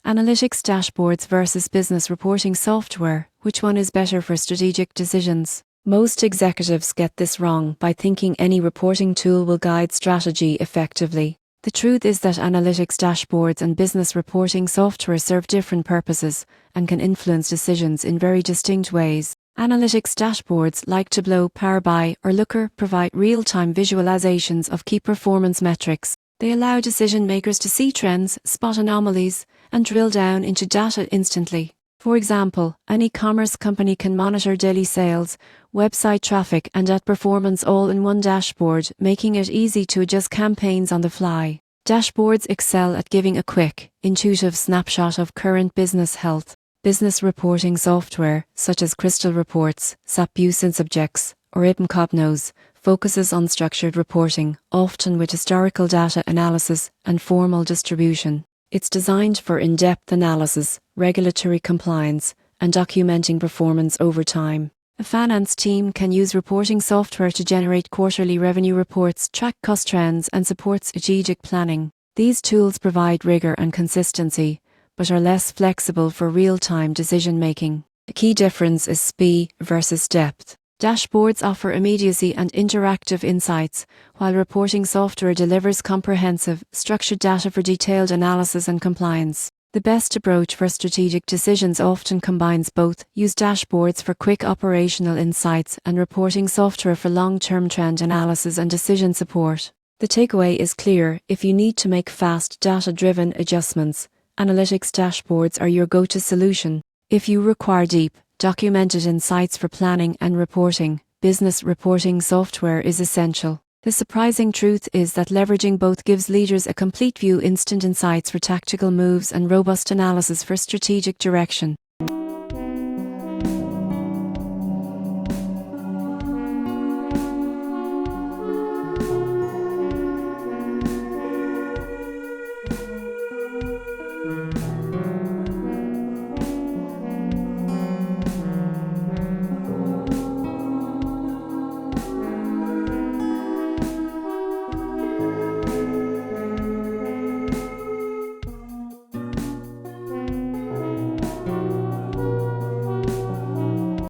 Analytics dashboards versus business reporting software, which one is better for strategic decisions? Most executives get this wrong by thinking any reporting tool will guide strategy effectively. The truth is that analytics dashboards and business reporting software serve different purposes and can influence decisions in very distinct ways. Analytics dashboards like Tableau, Power BI, or Looker provide real-time visualizations of key performance metrics. They allow decision makers to see trends, spot anomalies, and drill down into data instantly. For example, an e-commerce company can monitor daily sales, website traffic, and ad performance all in one dashboard, making it easy to adjust campaigns on the fly. Dashboards excel at giving a quick, intuitive snapshot of current business health. Business reporting software, such as Crystal Reports, SAP Business Objects, or IBM Cognos, focuses on structured reporting, often with historical data analysis and formal distribution. It's designed for in-depth analysis, regulatory compliance, and documenting performance over time. A finance team can use reporting software to generate quarterly revenue reports, track cost trends, and support strategic planning. These tools provide rigor and consistency, but are less flexible for real-time decision-making. The key difference is speed versus depth. Dashboards offer immediacy and interactive insights, while reporting software delivers comprehensive, structured data for detailed analysis and compliance. The best approach for strategic decisions often combines both. Use dashboards for quick operational insights and reporting software for long-term trend analysis and decision support. The takeaway is clear: if you need to make fast, data-driven adjustments, analytics dashboards are your go-to solution. If you require deep, documented insights for planning and reporting, business reporting software is essential. The surprising truth is that leveraging both gives leaders a complete view, instant insights for tactical moves, and robust analysis for strategic direction.